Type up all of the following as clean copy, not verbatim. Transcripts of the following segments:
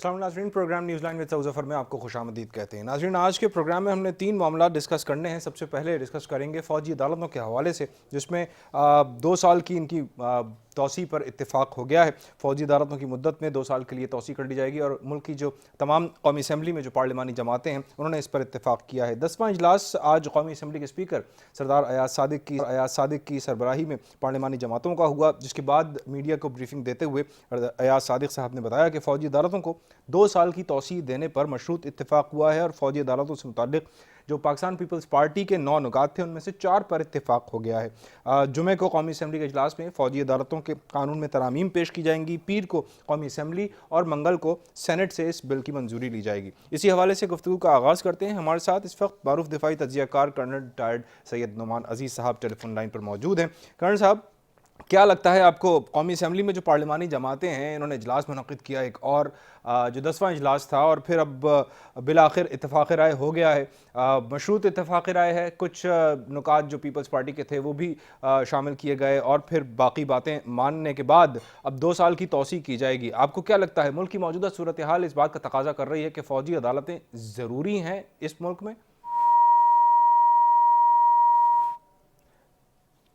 अस्सलाम नाज़रीन, programme Newsline with सऊज़फ़र में आपको खुशामदीद कहते हैं। नाज़रीन, आज के प्रोग्राम में हमने 3 मामला डिस्कस करने हैं। सबसे पहले डिस्कस करेंगे फ़ौजी अदालतों के हवाले से, जिसमें 2 साल की इनकी तौसी पर इत्तेफाक हो गया है। फ़ौजी अदालतों की मुद्दत में 2 साल के लिए तौसी कर दी जाएगी और मुल्क की जो तमाम कौमी असम्बली में जो पार्लिमानी जमातें हैं उन्होंने इस पर इत्तेफाक किया है। 10वां इजलास आज कौमी असम्बली के स्पीकर सरदार अयाज सादिक की सरबराही में पार्लिमानी जमातों का हुआ, जिसके बाद मीडिया को ब्रीफिंग देते हुए अयाज सादिक साहब ने बताया कि फ़ौजी अदालतों को 2 साल की तौसी देने पर मशरूत इत्तेफाक हुआ है और फ़ौजी अदालतों से मुताल्लिक़ जो पाकिस्तान पीपल्स पार्टी के 9 नुकात थे उनमें से 4 पर इत्तेफाक हो गया है। जुमे को कौमी असम्बली के इजलास में फ़ौजी अदालतों के कानून में तरामीम पेश की जाएंगी, पीर को कौमी असम्बली और मंगल को सेनेट से इस बिल की मंजूरी ली जाएगी। इसी हवाले से गुफ्तगू का आगाज़ करते हैं। हमारे साथ इस वक्त मारूफ दिफाई तज्ज़ियाकार कर्नल रिटायर्ड सैयद नुमान अजीज़ साहब टेलीफोन लाइन पर मौजूद हैं। कर्नल साहब, क्या लगता है आपको, कौमी असम्बली में जो पार्लिमानी जमातें हैं इन्होंने इजलास मुनक़िद किया एक और जो 10वां इजलास था और फिर अब बिल आखिर इत्तेफाक राय हो गया है, मशरूत इत्तेफाक राय है, कुछ नुकात जो पीपल्स पार्टी के थे वो भी शामिल किए गए और फिर बाकी बातें मानने के बाद अब 2 साल की तौसी की जाएगी। आपको क्या लगता है मुल्क की मौजूदा सूरत हाल इस बात का तकाजा कर रही है कि फ़ौजी अदालतें ज़रूरी हैं इस मुल्क में?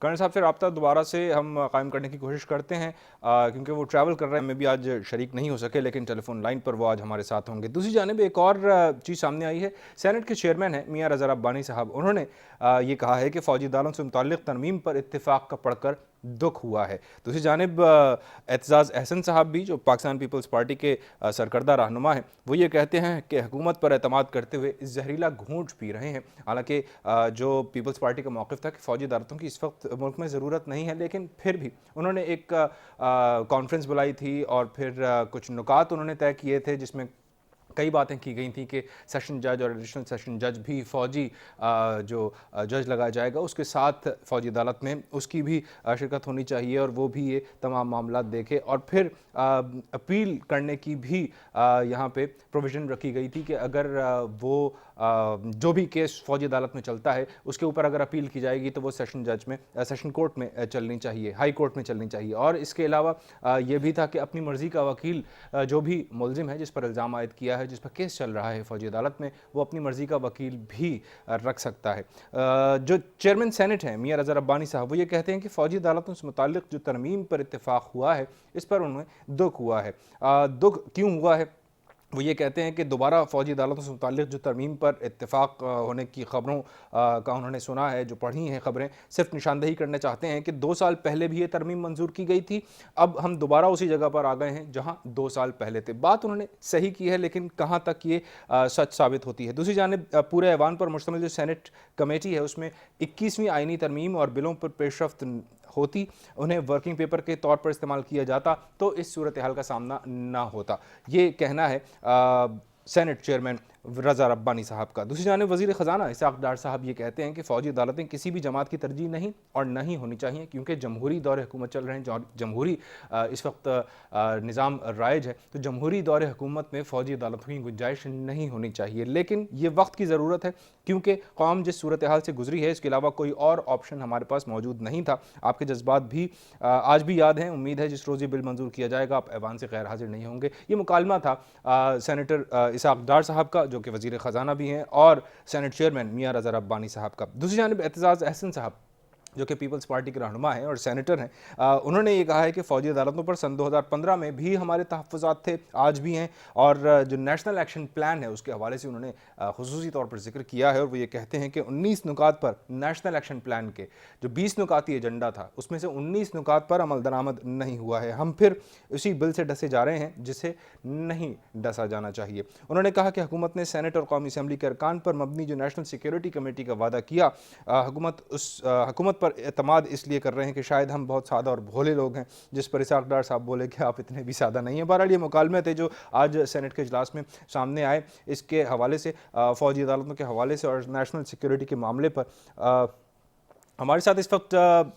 कर्नल साहब से रब्ता दोबारा से हम कायम करने की कोशिश करते हैं, क्योंकि वो ट्रैवल कर रहे हैं, मैं भी आज शरीक नहीं हो सके, लेकिन टेलीफोन लाइन पर वो आज हमारे साथ होंगे। दूसरी जानिब एक और चीज़ सामने आई है। सेनेट के चेयरमैन हैं मियां रज़ा रब्बानी साहब, उन्होंने ये कहा है कि फ़ौजी अदालतों से मुताल्लिक़ तरमीम पर इत्तेफाक का पढ़कर दुख हुआ है। दूसरी जानिब एतजाज़ अहसन साहब भी, जो पाकिस्तान पीपल्स पार्टी के सरकर्दा रहनुमा हैं, वो ये कहते हैं कि हुकूमत पर एतमाद करते हुए जहरीला घूंट पी रहे हैं। हालांकि जो पीपल्स पार्टी का मौक़िफ़ था कि फ़ौजी अदालतों की इस वक्त मुल्क में ज़रूरत नहीं है, लेकिन फिर भी उन्होंने एक कॉन्फ्रेंस बुलाई थी और फिर कुछ नुकात उन्होंने तय किए थे, जिसमें कई बातें की गई थी कि सेशन जज और एडिशनल सेशन जज भी फ़ौजी जो जज लगाया जाएगा उसके साथ फ़ौजी अदालत में उसकी भी शिरकत होनी चाहिए और वो भी ये तमाम मामला देखे, और फिर अपील करने की भी यहाँ पे प्रोविज़न रखी गई थी कि अगर वो जो भी केस फ़ौजी अदालत में चलता है उसके ऊपर अगर अपील की जाएगी तो वो सेशन कोर्ट में चलनी चाहिए, हाई कोर्ट में चलनी चाहिए। और इसके अलावा ये भी था कि अपनी मर्ज़ी का वकील जो भी मुलजिम है, जिस पर इल्ज़ाम आयद किया है, जिस पर केस चल रहा है फ़ौजी अदालत में, वो अपनी मर्ज़ी का वकील भी रख सकता है। जो चेयरमैन सेनेट हैं मियां रज़ा रब्बानी साहब, वो ये कहते हैं कि फ़ौजी अदालतों से मुताल्लिक़ जो तरमीम पर इत्तेफाक हुआ है इस पर उन्हें दुख हुआ है। दुख क्यों हुआ है? वो ये कहते हैं कि दोबारा फ़ौजी अदालतों से मुताल्लिक़ जो तरमीम पर इत्तेफाक होने की ख़बरों का उन्होंने सुना है, जो पढ़ी हैं ख़बरें, सिर्फ निशानदेही करना चाहते हैं कि 2 साल पहले भी ये तरमीम मंजूर की गई थी, अब हम दोबारा उसी जगह पर आ गए हैं जहाँ 2 साल पहले थे। बात उन्होंने सही की है, लेकिन कहाँ तक ये सच साबित होती है? दूसरी जानिब पूरे ऐवान पर मुश्तमिल जो सेनेट कमेटी है उसमें 21वीं आइनी तरमीम और बिलों पर पेशरफ्त होती, उन्हें वर्किंग पेपर के तौर पर इस्तेमाल किया जाता तो इस सूरत हाल का सामना ना होता, ये कहना है सेनेट चेयरमैन रज़ा रब्बानी साहब का। दूसरी जानिब वज़ीर ख़जाना इसहाक़ डार साहब ये कहते हैं कि फ़ौजी अदालतें किसी भी जमात की तरजीह नहीं और नहीं होनी चाहिए, क्योंकि जमहूरी दौर हुकूमत चल रहे हैं, जमहूरी इस वक्त निज़ाम राइज है, तो जमहूरी दौर हुकूमत में फ़ौजी अदालतों की गुंजाइश नहीं होनी चाहिए। लेकिन ये वक्त की ज़रूरत है, क्योंकि कौम जिस सूरत हाल से गुजरी है इसके अलावा कोई और ऑप्शन हमारे पास मौजूद नहीं था। आपके जज्बात भी आज भी याद हैं। उम्मीद है जिस रोज़ ये बिल मंजूर किया जाएगा आप ऐवान से गैर हाजिर नहीं होंगे। ये मुकालमा था सेनेटर इसहाक़ डार साहब का, जो कि वज़ीर ख़जाना भी हैं, और सेनेट चेयरमैन मियां रज़ा रब्बानी साहब का। दूसरी जानिब एतजाज़ अहसन साहब, जो कि पीपल्स पार्टी के रहनुमा हैं और सेनेटर हैं, उन्होंने ये कहा है कि फ़ौजी अदालतों पर सन 2015 में भी हमारे तहफ़्फ़ुज़ात थे, आज भी हैं, और जो नेशनल एक्शन प्लान है उसके हवाले से उन्होंने ख़ुसूसी तौर पर जिक्र किया है। और वो ये कहते हैं कि 19 नुकात पर नेशनल एक्शन प्लान के जो 20 नुकाती एजेंडा था उसमें से 19 नुकात पर अमल दरामद नहीं हुआ है। हम फिर उसी बिल से डसे जा रहे हैं जिसे नहीं डसा जाना चाहिए। उन्होंने कहा कि हुकूमत ने सेनेट और कौमी असम्बली के अरकान पर मबनी जो नेशनल सिक्योरिटी कमेटी का वादा किया, हुकूमत पर एतमाद इसलिए कर रहे हैं कि शायद हम बहुत सादा और भोले लोग हैं, जिस पर इसहाक़ डार साहब बोले कि आप इतने भी सादा नहीं हैं। बहरहाल ये मुकालमे थे जो आज सेनेट के इजलास में सामने आए, इसके हवाले से फ़ौजी अदालतों के हवाले से और नेशनल सिक्योरिटी के मामले पर हमारे साथ इस वक्त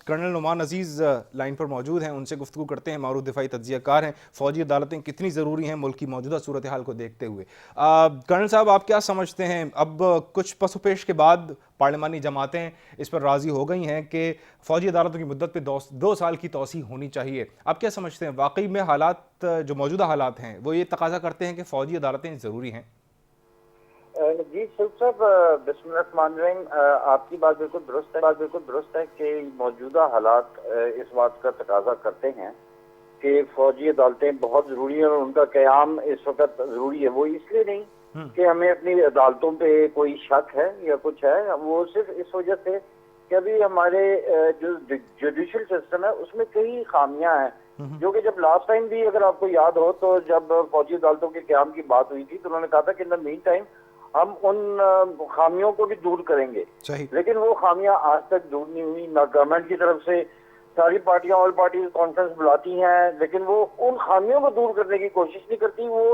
कर्नल नुमान अजीज़ लाइन पर मौजूद हैं, उनसे गुफ्तगू करते हैं। मारूफ दिफाई तज्ज़ियाकार हैं। फ़ौजी अदालतें कितनी ज़रूरी हैं मुल्क की मौजूदा सूरत हाल को देखते हुए। कर्नल साहब, आप क्या समझते हैं, अब कुछ पसोपेश के बाद पार्लिमानी जमातें इस पर राज़ी हो गई हैं कि फ़ौजी अदालतों की मुद्दत पर 2 साल की तोसी होनी चाहिए। आप क्या समझते हैं, वाकई में हालात जो मौजूदा हालात हैं वो ये तकाजा करते हैं कि फ़ौजी अदालतें ज़रूरी हैं? जी सुख साहब, बिस्मिल्लाहिर्रहमानिर्रहीम। आपकी बात बिल्कुल दुरुस्त है कि मौजूदा हालात इस बात का तकाजा करते हैं कि फौजी अदालतें बहुत ज़रूरी हैं और उनका क़याम इस वक्त ज़रूरी है। वो इसलिए नहीं कि हमें अपनी अदालतों पे कोई शक है या कुछ है, वो सिर्फ इस वजह से कि अभी हमारे जो जुडिशल सिस्टम है उसमें कई खामियां हैं, जो कि जब लास्ट टाइम भी अगर आपको याद हो तो जब फौजी अदालतों के क़याम की बात हुई थी तो उन्होंने कहा था कि इन द मीन टाइम हम उन खामियों को भी दूर करेंगे। लेकिन वो खामियां आज तक दूर नहीं हुई। ना गवर्नमेंट की तरफ से सारी पार्टियां ऑल पार्टीज कॉन्फ्रेंस बुलाती हैं, लेकिन वो उन खामियों को दूर करने की कोशिश नहीं करती। वो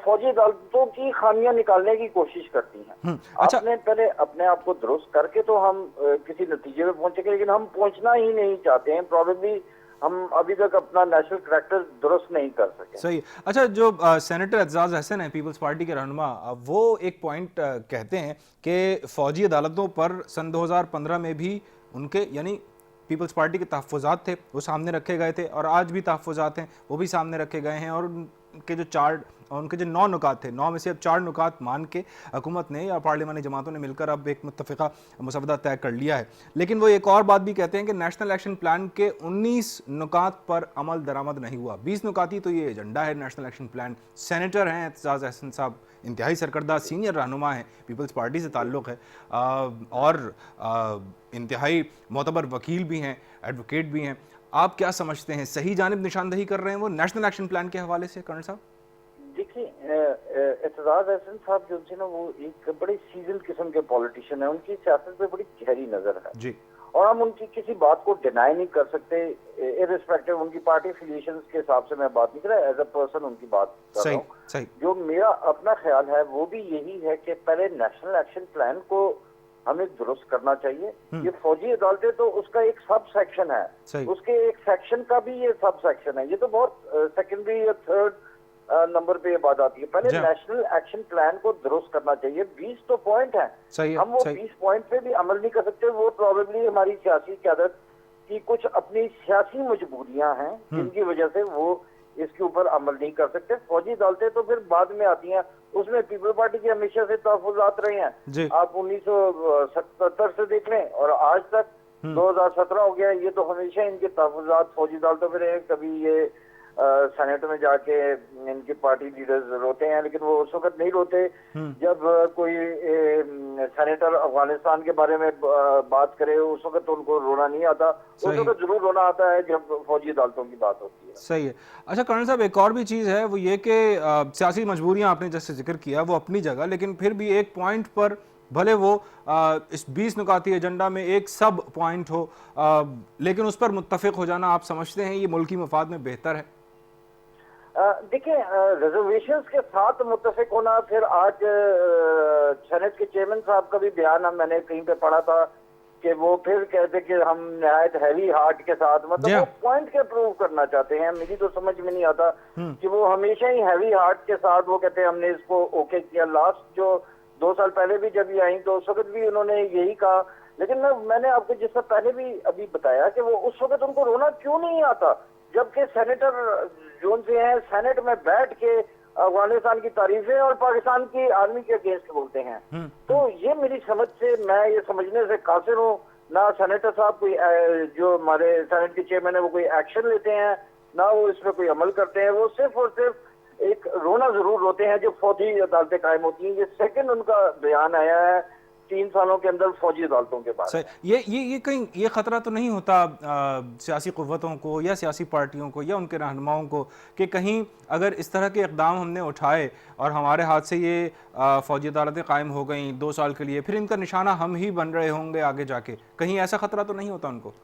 फौजी अदालतों की खामियां निकालने की कोशिश करती हैं। अच्छा। आपने पहले अपने आप को दुरुस्त करके तो हम किसी नतीजे में पहुंचेंगे, लेकिन हम पहुंचना ही नहीं चाहते हैं। प्रॉब्लली हम अभी तक अपना नेशनल करैक्टर दुरुस्त नहीं कर सके। सही। अच्छा, जो सेनेटर एजाज हसन है पीपल्स पार्टी के रहनुमा, वो एक पॉइंट कहते हैं कि फ़ौजी अदालतों पर सन 2015 में भी उनके यानी पीपल्स पार्टी के तहफ़्फ़ुज़ात थे वो सामने रखे गए थे, और आज भी तहफ़्फ़ुज़ात हैं वो भी सामने रखे गए हैं, और उनके जो 9 नुकात थे, 9 में से अब 4 नुकात मान के हुकूमत ने या पार्लिमानी जमातों ने मिलकर अब एक मुत्तफ़िक़ा मसवदा तय कर लिया है। लेकिन वो एक और बात भी कहते हैं कि नेशनल एक्शन प्लान के 19 नुकात पर अमल दरामद नहीं हुआ। 20 नुकाती तो ये एजेंडा है नेशनल एक्शन प्लान। सेनेटर हैं एतजाज़ अहसन साहब, इंतहाई सरकर्दा सीनियर रहनुमा हैं, पीपल्स पार्टी से ताल्लुक़ है, और इंतहाई मोतबर वकील भी हैं, एडवोकेट भी हैं। आप क्या समझते हैं, सही जानिब निशानदही कर रहे हैं वो नेशनल एक्शन प्लान के हवाले से कर्नल साहब? देखिए, एतजाज अहसन साहब जो थे ना, वो एक बड़े सीजन किस्म के पॉलिटिशियन है। उनकी सियासत पे बड़ी गहरी नजर है जी, और हम उनकी किसी बात को डिनाई नहीं कर सकते, इर्रिस्पेक्टिव उनकी पार्टी एफिलिएशंस के हिसाब से मैं बात नहीं कर रहा, एज अ पर्सन उनकी बात कर रहा हूँ। जो मेरा अपना ख्याल है वो भी यही है कि पहले नेशनल एक्शन प्लान को हमें दुरुस्त करना चाहिए। ये फौजी अदालतें तो उसका एक सब सेक्शन है, उसके एक सेक्शन का भी ये सब सेक्शन है। ये तो बहुत सेकेंडरी या थर्ड नंबर पे ये बात आती है। पहले नेशनल एक्शन प्लान को दुरुस्त करना चाहिए। 20 तो पॉइंट है, हम वो 20 पॉइंट पे भी अमल नहीं कर सकते। वो प्रॉबेबली हमारी सियासी क़यादत की कुछ अपनी सियासी मजबूरियां हैं जिनकी वजह से वो इसके ऊपर अमल नहीं कर सकते। फौजी अदालतें तो फिर बाद में आती हैं, उसमें पीपल पार्टी के हमेशा से तहफ़्फ़ुज़ात रहे हैं। आप 1977 से देख लें और आज तक 2017 हो गया, ये तो हमेशा इनके तहफ़्फ़ुज़ात फौजी अदालतों में रहे। कभी ये सेनेट में जाके इनकी पार्टी लीडर्स रोते हैं, लेकिन वो उस वक्त नहीं रोते जब कोई सेनेटर अफगानिस्तान के बारे में बात करे, उस वक्त तो उनको रोना नहीं आता। उस वक्त जरूर रोना आता है जब फौजी अदालतों की बात होती है। सही है। अच्छा कर्नल साहब, एक और भी चीज़ है, वो ये कि सियासी मजबूरियां आपने जैसे जिक्र किया वो अपनी जगह, लेकिन फिर भी एक पॉइंट पर भले वो इस 20 नुकाती एजेंडा में एक सब पॉइंट हो, लेकिन उस पर मुत्तफिक हो जाना आप समझते हैं ये मुल्की मफाद में बेहतर है? देखिए, रिजर्वेशंस के साथ मुत्तफिक होना, फिर आज सेनेट के चेयरमैन साहब का भी बयान मैंने कहीं पे पढ़ा था कि वो फिर कहते कि हम निहायत हैवी हार्ट के साथ, मतलब वो पॉइंट के प्रूव करना चाहते हैं। मुझे तो समझ में नहीं आता कि वो हमेशा ही हैवी हार्ट के साथ वो कहते हैं हमने इसको ओके किया। लास्ट जो 2 साल पहले भी जब ये आई तो उस वक्त भी उन्होंने यही कहा, लेकिन मैंने आपको जिससे पहले भी अभी बताया कि वो उस वक्त उनको रोना क्यों नहीं आता, जबकि सेनेटर जोन से हैं, सेनेट में बैठ के अफगानिस्तान की तारीफें और पाकिस्तान की आर्मी के अगेंस्ट बोलते हैं। तो ये मेरी समझ से, मैं ये समझने से कासिर हूँ, ना सेनेटर साहब कोई जो हमारे सेनेट के चेयरमैन है वो कोई एक्शन लेते हैं, ना वो इसमें कोई अमल करते हैं। वो सिर्फ और सिर्फ एक रोना जरूर रोते हैं जब फौजी अदालतें कायम होती हैं। ये सेकंड उनका बयान आया है 3 सालों के अंदर फौजी अदालतों के बाद। ये कहीं ये खतरा तो नहीं होता सियासी क़ुव्वतों को या सियासी पार्टियों को या उनके रहनुमाओं को कि कहीं अगर इस तरह के इक़दाम हमने उठाए और हमारे हाथ से ये फौजी अदालतें कायम हो गई 2 साल के लिए, फिर इनका निशाना हम ही बन रहे होंगे आगे जाके, कहीं ऐसा खतरा तो नहीं होता उनको?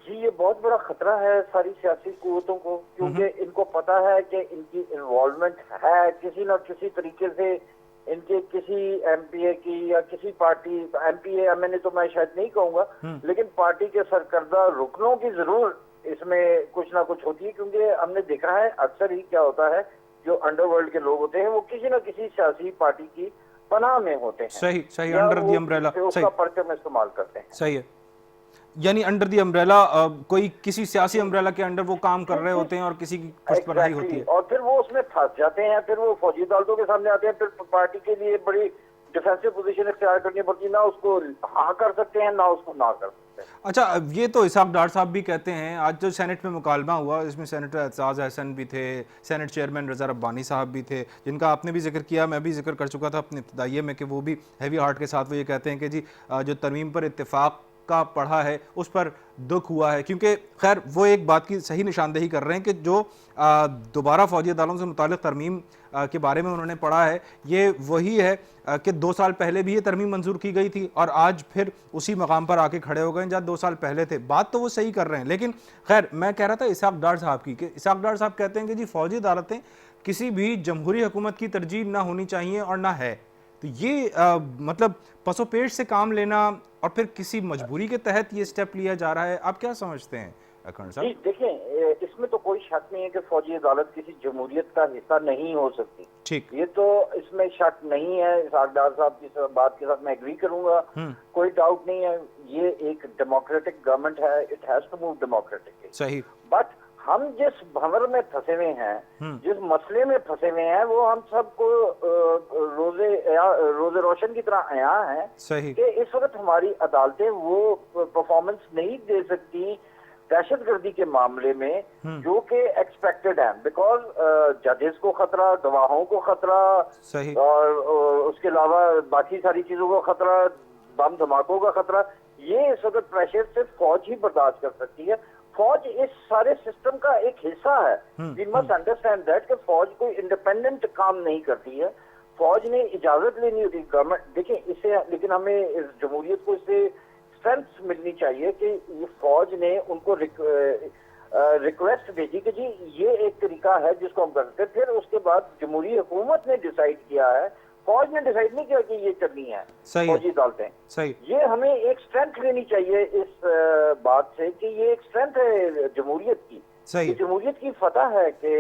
जी, ये बहुत बड़ा खतरा है सारी सियासी कुव्वतों को, क्योंकि इनको पता है कि इनकी इन्वॉल्वमेंट है किसी न किसी तरीके से इनके किसी एमपीए की या किसी पार्टी, एमपीए एमएनए तो मैं शायद नहीं कहूंगा, लेकिन पार्टी के सरकर्दा रुकनों की जरूर इसमें कुछ ना कुछ होती है, क्योंकि हमने देखा है अक्सर ही क्या होता है, जो अंडरवर्ल्ड के लोग होते हैं वो किसी न किसी सियासी पार्टी की पनाह में होते हैं। सही सही, अंडर दी अम्ब्रेला, उसका परचम इस्तेमाल करते हैं। सही है, यानी अंडर दी अम्ब्रेला, कोई किसी सियासी अम्ब्रेला के अंडर वो काम कर रहे होते हैं और किसी की पनाही होती है, और फिर वो उसमें फंस जाते हैं, फिर वो फौजी अदालतों के सामने आते हैं, फिर पार्टी के लिए बड़ी डिफेंसिव पोजीशन इख्तियार करनी पड़ती है, ना उसको हाँ कर सकते हैं ना उसको ना कर सकते हैं। अच्छा, ये तो इसाक डार साहब भी कहते हैं, आज जो सेनेट में मुकालमा हुआ इसमें सेनेटर एतजाज अहसन भी थे, सेनेट चेयरमैन रज़ा रब्बानी साहब भी थे, जिनका आपने भी जिक्र किया, मैं भी जिक्र कर चुका था अपने इब्तिदाइये में कि वो भी हैवी हार्ट के साथ वो ये कहते हैं कि जी जो तरमीम पर इत्तेफाक का पढ़ा है उस पर दुख हुआ है, क्योंकि खैर वो एक बात की सही निशानदेही कर रहे हैं कि जो दोबारा फौजी अदालतों से मुताल्लिक़ तरमीम के बारे में उन्होंने पढ़ा है, ये वही है कि 2 साल पहले भी ये तरमीम मंजूर की गई थी और आज फिर उसी मकाम पर आके खड़े हो गए जहाँ 2 साल पहले थे। बात तो वो सही कर रहे हैं, लेकिन खैर मैं कह रहा था इसाक डार साहब की, कि इसाक डार साहब कहते हैं कि जी फौजी अदालतें किसी भी जमहूरी हुकूमत की तरजीह ना होनी चाहिए और ना है, तो ये मतलब पसोपेश से काम लेना और फिर किसी मजबूरी के तहत ये स्टेप लिया जा रहा है, आप क्या समझते हैं अखंड साहब? जी देखिए, इसमें तो कोई शक नहीं है कि फौजी अदालत किसी जमहूरियत का हिस्सा नहीं हो सकती, ठीक, ये तो इसमें शक नहीं है। इसाकदार साहब की बात के साथ मैं एग्री करूंगा, कोई डाउट नहीं है, ये एक डेमोक्रेटिक गवर्नमेंट है, it has to move democratically, सही। बट हम जिस भंवर में फंसे हुए हैं, जिस मसले में फंसे हुए हैं, वो हम सबको रोजे रोशन की तरह आया है कि इस वक्त हमारी अदालतें वो परफॉर्मेंस नहीं दे सकती दहशतगर्दी के मामले में जो कि एक्सपेक्टेड है, बिकॉज जजेस को खतरा, गवाहों को खतरा, और उसके अलावा बाकी सारी चीजों को खतरा, बम धमाकों का खतरा, ये इस वक्त प्रेशर सिर्फ फौज ही बर्दाश्त कर सकती है। फौज इस सारे सिस्टम का एक हिस्सा है। वी मस्ट अंडरस्टैंड दैट कि फौज कोई इंडिपेंडेंट काम नहीं करती है, फौज ने इजाजत लेनी होती है गवर्नमेंट, देखिए इससे, लेकिन हमें इस जमहूरियत को इससे स्ट्रेंथ मिलनी चाहिए कि ये फौज ने उनको रिक्वेस्ट भेजी कि जी ये एक तरीका है जिसको हम कर सकते हैं, फिर उसके बाद जमहूरी हुकूमत ने डिसाइड किया है, फौज ने डिसाइड नहीं किया कि ये करनी है फौजी अदालतें। सही, ये हमें एक स्ट्रेंथ लेनी चाहिए इस बात से कि ये एक स्ट्रेंथ है जमहूरियत की, सही, जमहूरियत की फतह है कि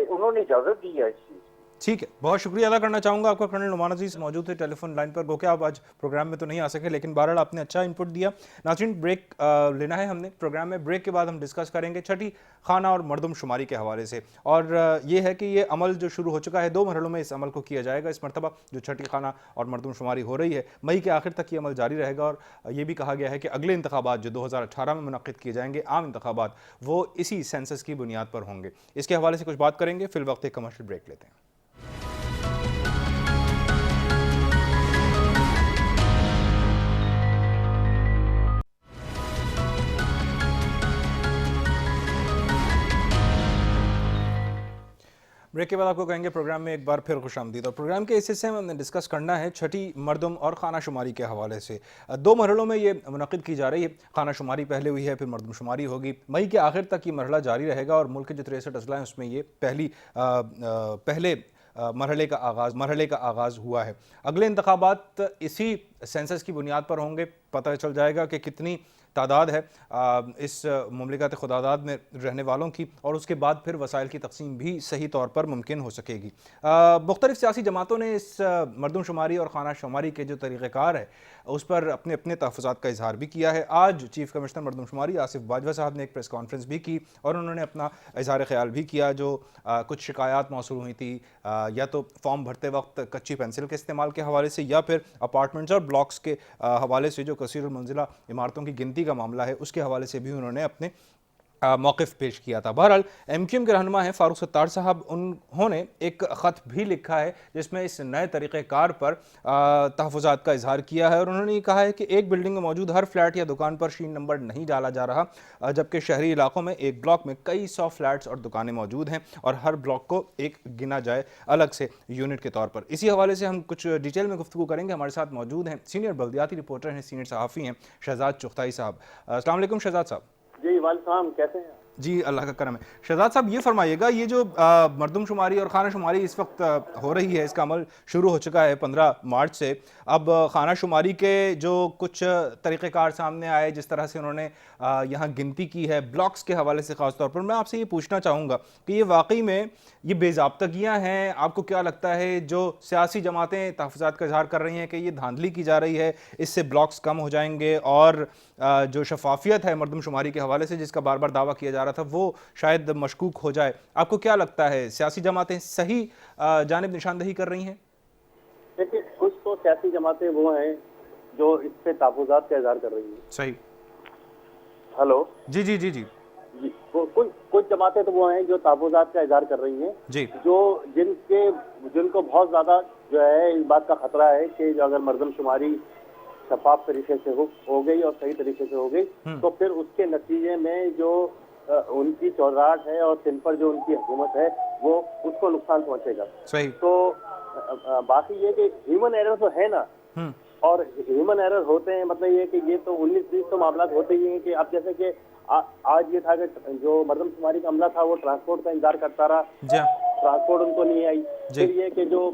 उन्होंने इजाजत दी है इस चीज। ठीक है, बहुत शुक्रिया अदा करना चाहूँगा आपका कर्नल नुमान अजीज मौजूद थे टेलीफोन लाइन पर, गोके आप आज प्रोग्राम में तो नहीं आ सके, लेकिन बहरहाल आपने अच्छा इनपुट दिया। नाज़रीन, ब्रेक लेना है हमने प्रोग्राम में, ब्रेक के बाद हम डिस्कस करेंगे छठी खाना और मरदमशुमारी के हवाले से, और ये है कि ये अमल जो शुरू हो चुका है 2 मरहलों में इस अमल को किया जाएगा। इस मरतबा जो छठी खाना और मरदमशुमारी हो रही है मई के आखिर तक ये अमल जारी रहेगा, और ये भी कहा गया है कि अगले इंतखाबात जो 2018 में मुनक्किद किए जाएंगे, आम इंतखाबात, वो इसी सेंसस की बुनियाद पर होंगे। इसके हवाले से कुछ बात करेंगे, फिल वक्त एक कमर्शियल ब्रेक लेते हैं। ब्रेक के बाद आपको कहेंगे प्रोग्राम में एक बार फिर खुशामदीद, और प्रोग्राम के इस हिस्से में हमने डिस्कस करना है छठी मरदम और खाना शुमारी के हवाले से। 2 मरहलों में ये मुनक़िद की जा रही है, खाना शुमारी पहले हुई है, फिर मरदमशुमारी होगी। मई के आखिर तक ये मरहला जारी रहेगा और मुल्क के जो 63 अजला हैं उसमें ये पहले मरहले का आगाज़ हुआ है। अगले इंतखाबात इसी सेंसस की बुनियाद पर होंगे, पता चल जाएगा कि कितनी तादाद है इस मुमलिकत खुदादाद में रहने वालों की, और उसके बाद फिर वसाइल की तकसीम भी सही तौर पर मुमकिन हो सकेगी। मुख्तलिफ सियासी जमातों ने इस मरदमशुमारी और खाना शुमारी के जो तरीक़ेकार है उस पर अपने अपने तहफ़्फ़ुज़ात का इजहार भी किया है। आज चीफ़ कमिश्नर मरदमशुमारी आसिफ बाजवा साहब ने एक प्रेस कॉन्फ्रेंस भी की और उन्होंने अपना इजहार ख्याल भी किया। जो कुछ शिकायत मौसूल हुई थी या तो फॉर्म भरते वक्त कच्ची पेंसिल के इस्तेमाल के हवाले से, या फिर अपार्टमेंट्स और ब्लॉक्स के हवाले से जो कसीरुल मंजिला इमारतों की गिनती का मामला है उसके हवाले से भी उन्होंने अपने मौक़िफ़ पेश किया था। बहरहाल MQM के रहनुमा हैं फ़ारूक सत्तार साहब, उन्होंने एक ख़त भी लिखा है जिसमें इस नए तरीक़ेकार पर तहफ़्फ़ुज़ात का इजहार किया है, और उन्होंने ये कहा है कि एक बिल्डिंग में मौजूद हर फ्लैट या दुकान पर शीन नंबर नहीं डाला जा रहा, जबकि शहरी इलाकों में एक ब्लॉक में कई 100 फ्लैट्स और दुकानें मौजूद हैं और हर ब्लॉक को एक गिना जाए अलग से यूनिट के तौर पर। इसी हवाले से हम कुछ डिटेल में गुफ्तगू करेंगे। हमारे साथ मौजूद हैं सीनियर बल्दियाती रिपोर्टर हैं, सीनियर सहाफ़ी हैं शहजाद चुगताई साहब। अस्सलाम वालेकुम शहजाद साहब। जी वालेकुम, कैसे हैं? जी, अल्लाह का करम है। शहजाद साहब ये फरमाइएगा, ये जो मरदमशुमारी और खानाशुमारी इस वक्त हो रही है, इसका अमल शुरू हो चुका है 15 मार्च से। अब खानाशुमारी के जो कुछ तरीक़ेकार सामने आए, जिस तरह से उन्होंने यहाँ गिनती की है ब्लॉक्स के हवाले से ख़ास तौर पर, मैं आपसे ये पूछना चाहूँगा कि ये वाकई में ये बेज़ाब्तगियाँ हैं? आपको क्या लगता है जो सियासी जमातें तहफ़्फ़ुज़ात का इज़हार कर रही हैं कि ये धांधली की जा रही है, इससे ब्लॉक्स कम हो जाएंगे और जो शफाफियत है मरदमशुमारी के हवाले से जिसका बार बार दावा किया जा रहा था वो शायद मशकूक हो जाए? आपको क्या लगता है, सियासी जमातें सही जानिब निशानदही कर रही हैं? देखिए, कुछ तो सियासी जमातें वो हैं जो इस पे तहफ़्फ़ुज़ात का इज़हार कर रही हैं। सही। हेलो। जी जी जी जी जी, कुछ जमातें तो वो हैं जो तहफ़्फ़ुज़ात का इज़हार कर रही हैं, जी जो जिनको बहुत ज़्यादा जो है इस बात का खतरा है कि जो अगर मरदमशुमारी शफाफ तरीके से हो गई और सही तरीके से हो गई तो फिर उसके नतीजे में जो उनकी चौराहट है और सिंध पर जो उनकी हुकूमत है वो उसको नुकसान पहुंचेगा। सही। तो बाकी ये कि ह्यूमन एरर तो है ना, और ह्यूमन एरर होते हैं, मतलब ये कि ये तो 19-20 तो मामला होते ही हैं कि अब जैसे कि आज ये था कि जो मरदमशुमारी का अमला था वो ट्रांसपोर्ट का इंतजार करता रहा, ट्रांसपोर्ट उनको नहीं आई। फिर ये कि जो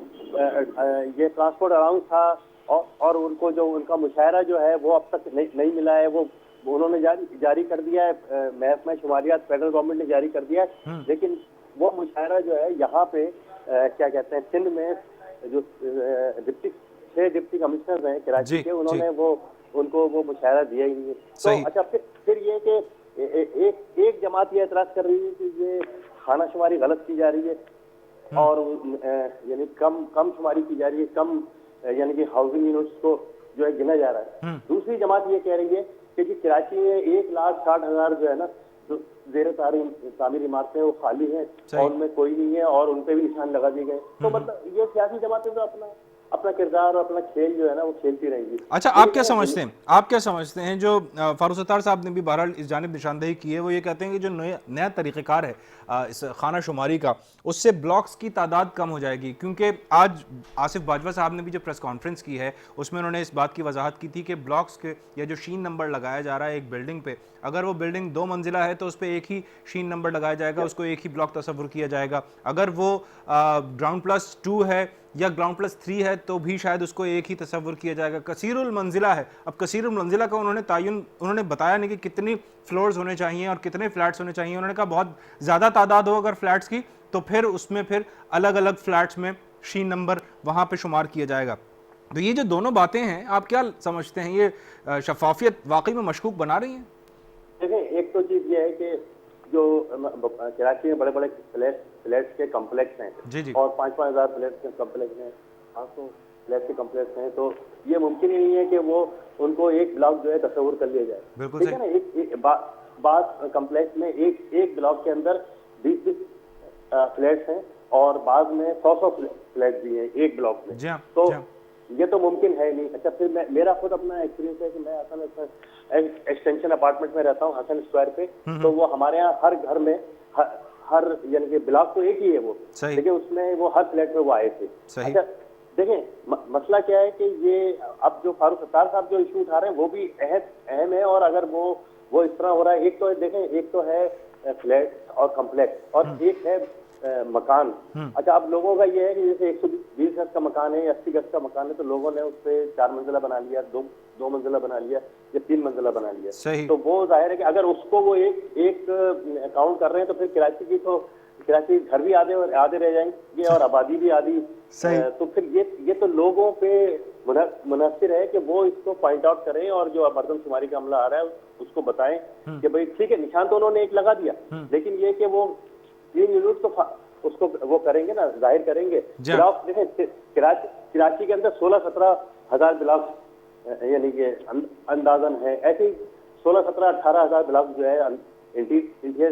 ये ट्रांसपोर्ट अलाउंस था और उनको जो उनका मुशायरा जो है वो अब तक नहीं मिला है, वो उन्होंने जारी कर दिया है, महकमा शुमारियात फेडरल गवर्नमेंट ने जारी कर दिया है, लेकिन वो मुशायरा जो है यहाँ पे क्या कहते हैं सिंध में जो 6 डिप्टी कमिश्नर हैं कराची के, उन्होंने उनको वो मुशायरा दिया ही नहीं है। तो अच्छा, फिर ये कि एक जमात ये एतराज कर रही है कि ये खानाशुमारी गलत की जा रही है और यानी कम शुमारी की जा रही है, कम यानी कि हाउसिंग यूनिट्स को जो है गिना जा रहा है। दूसरी जमात ये कह रही है कि कराची में 1,60,000 जो है ना ज़ेर तामीर इमारतें वो खाली हैं और उनमें कोई नहीं है और उन पे भी निशान लगा दिए गए। तो मतलब ये सियासी जमातें तो अपना किरदार और अपना खेल जो है ना वो खेलती रहेंगी। अच्छा, आप क्या समझते हैं जो फारूक सत्तार साहब ने भी बहरहाल इस जानिब निशानदेही की है, वो ये कहते हैं कि जो नया तरीक़ेकार है इस खाना शुमारी का, उससे ब्लॉक्स की तादाद कम हो जाएगी, क्योंकि आज आसिफ बाजवा साहब ने भी जो प्रेस कॉन्फ्रेंस की है उसमें उन्होंने इस बात की वजाहत की थी कि ब्लॉक्स के या जो शीन नंबर लगाया जा रहा है एक बिल्डिंग पे, अगर वो बिल्डिंग 2 मंजिला है तो उस पर एक ही शीन नंबर लगाया जाएगा, उसको एक ही ब्लॉक तस्वुर किया जाएगा। अगर वो ग्राउंड+2 है या ग्राउंड+3 है तो भी शायद उसको एक ही तस्वुर किया जाएगा। कसीरुल मंजिला है, अब कसीरुल मंजिला का उन्होंने बताया नहीं कि कितनी फ्लोर्स होने चाहिए और कितने फ्लैट्स होने चाहिए। उन्होंने कहा बहुत ज़्यादा तादाद हो अगर फ्लैट्स की तो फिर उसमें फिर अलग अलग फ्लैट्स में शीन नंबर वहाँ पे शुमार किया जाएगा। तो ये जो दोनों बातें हैं, आप क्या समझते हैं, ये शफाफियत वाकई में मशकूक बना रही हैं? देखें, एक तो चीज़ ये है कि जो कराची में बड़े बड़े फ्लैट्स के कम्प्लेक्स हैं जी। और 5-5 हज़ार फ्लैट्स के कम्प्लेक्स हैं, 500 फ्लैट्स के कम्प्लेक्स हैं, तो ये मुमकिन ही नहीं है कि वो उनको एक ब्लॉक जो है तस्वुर कर लिया जाए। ठीक है ना, एक बाद कम्प्लेक्स में एक ब्लॉक के अंदर 20 फ्लैट्स हैं और बाद में 100 फ्लैट भी हैं एक ब्लॉक में। तो ये तो मुमकिन है नहीं। अच्छा, फिर मेरा खुद अपना एक्सपीरियंस है कि मैं असल एक्सटेंशन अपार्टमेंट में रहता हूँ हसन स्क्वायर पे, तो वो हमारे यहाँ हर घर में हर यानी कि ब्लॉक तो एक ही है वो, लेकिन उसमें वो हर फ्लैट में वो आए थे। अच्छा, देखें मसला क्या है कि ये अब जो फारूक सत्तार साहब जो इशू उठा रहे हैं वो भी अहम है, और अगर वो इस तरह हो रहा है, एक तो देखें, एक तो है फ्लैट और कम्प्लेक्स और एक है मकान। अच्छा, अब लोगों का ये है कि जैसे 120 गज का मकान है या 80 गज का मकान है तो लोगों ने उस पर 4 मंजिला बना लिया, दो मंजिला बना लिया या 3 मंजिला बना लिया। तो वो जाहिर है कि अगर उसको वो एक काउंट कर रहे हैं तो फिर कराची घर भी आधे रह जाएंगे और आबादी भी आधी। तो फिर ये तो लोगों पे मुनहसिर है कि वो इसको पॉइंट आउट करें और जो मरदमशुमारी का अमला आ रहा है उसको बताएं कि भाई ठीक है, निशान तो उन्होंने एक लगा दिया, लेकिन ये कि वो 3 यूनिट तो उसको वो करेंगे ना, जाहिर करेंगे। ब्लॉक देखें, कराची के अंदर 16-17 हज़ार ब्लॉक यानी कि अंदाजन है, ऐसे ही 16-17-18 हज़ार ब्लॉक जो है इंटीरियर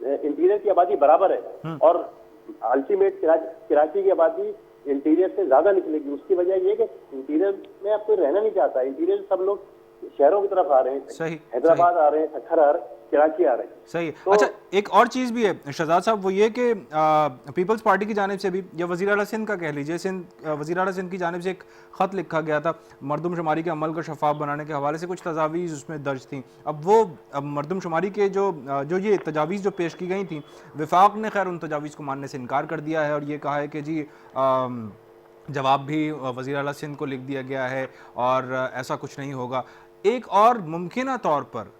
इंटीरियर की आबादी बराबर है और अल्टीमेट कराची की आबादी इंटीरियर से ज्यादा निकलेगी। उसकी वजह ये कि इंटीरियर में अब कोई रहना नहीं चाहता, इंटीरियर सब लोग शहरों की तरफ आ रहे हैं, सही, हैदराबाद आ रहे हैं, खट्टर आ रहे हैं, कराची आ रहे हैं। सही। तो अच्छा, एक और चीज़ भी है शहजाद साहब, वो ये कि पीपल्स पार्टी की जानिब से भी, या वज़ीर आला सिंध का कह लीजिए, वज़ीर आला सिंध की जानिब से एक ख़त लिखा गया था मरदमशुमारी के अमल को शफाफ बनाने के हवाले से, कुछ तजावीज़ उसमें दर्ज थी। अब मरदमशुमारी के जो ये तजावीज़ जो पेश की गई थी, वफाक ने खैर उन तजावीज़ को मानने से इनकार कर दिया है और ये कहा है कि जी जवाब भी वज़ीर आला सिंध को लिख दिया गया है और ऐसा कुछ नहीं होगा। एक और मुमकिन तौर पर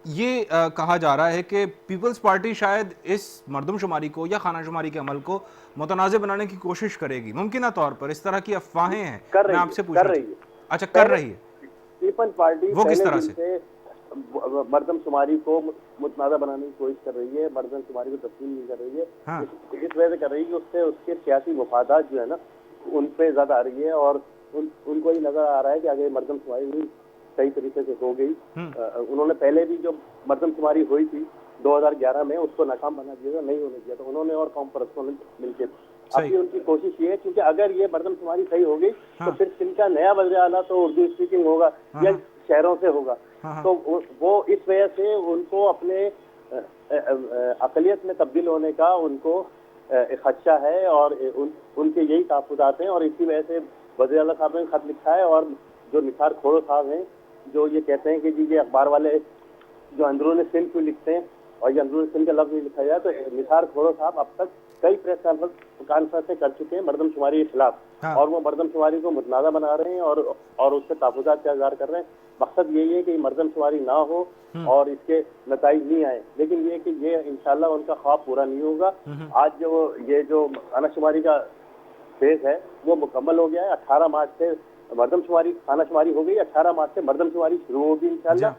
ये कहा जा रहा है कि पीपल्स पार्टी शायद इस मरदमशुमारी को या खानाशुमारी के अमल को मुतनाज़ बनाने की कोशिश करेगी, मुमकिन तौर पर। इस तरह की अफवाहें हैं, मैं आपसे पूछ रहा हूं। अच्छा, कर रही है पीपल्स पार्टी वो किस तरह से मरदमशुमारी को मुतनाज़ा बनाने की कोशिश कर रही है, मरदमशुमारी को तस्लीम नहीं कर रही है। हाँ। इस वजह से कर रही है कि उससे उसके सियासी मुफादात जो है ना उन पे ज्यादा आ रही है और उनको ही नजर आ रहा है कि अगर मरदमशुमारी हुई सही तरीके से हो गई। उन्होंने पहले भी जो मरदमशुमारी हुई थी 2011 में उसको नाकाम बना दिया था, नहीं होने दिया था उन्होंने और कॉम्परेंट मिलकर। अभी उनकी कोशिश ये है क्योंकि अगर ये मरदमशुमारी सही हो गई तो फिर इनका नया वज़ीर आला तो उर्दू स्पीकिंग होगा या शहरों से होगा। तो वो इस वजह से उनको अपने अक़लियत में तब्दील होने का उनको खदशा है और उनके यही तहफ़्फ़ुज़ात हैं और इसी वजह से वज़ीर आला साहब ने खत लिखा है। और जो निसार खोड़ो साहब हैं जो ये कहते हैं कि जी ये अखबार वाले जो अंदरून सिंध क्यों लिखते हैं और ये अंदरून सिंध का लफ्ज़ नहीं लिखा जाए, तो निसार खोड़ो साहब अब तक कई प्रेस कॉन्फ्रेंसें कर चुके हैं मरदमशुमारी के खिलाफ। हाँ। और वो मरदमशुमारी को मुतनाज़ा बना रहे हैं और उससे तहफ़्फ़ुज़ात का इज़हार कर रहे हैं। मकसद यही है कि मरदमशुमारी ना हो और इसके नताइज नहीं आए, लेकिन ये कि ये इंशाल्लाह उनका ख्वाब पूरा नहीं होगा। आज जो खानाशुमारी का फेज है वो मुकम्मल हो गया है। 18 मार्च से मरदमशुमारी खानाशुमारी हो गई, 18 मार्च से मरदमशुमारी शुरू होगी इंशाल्लाह।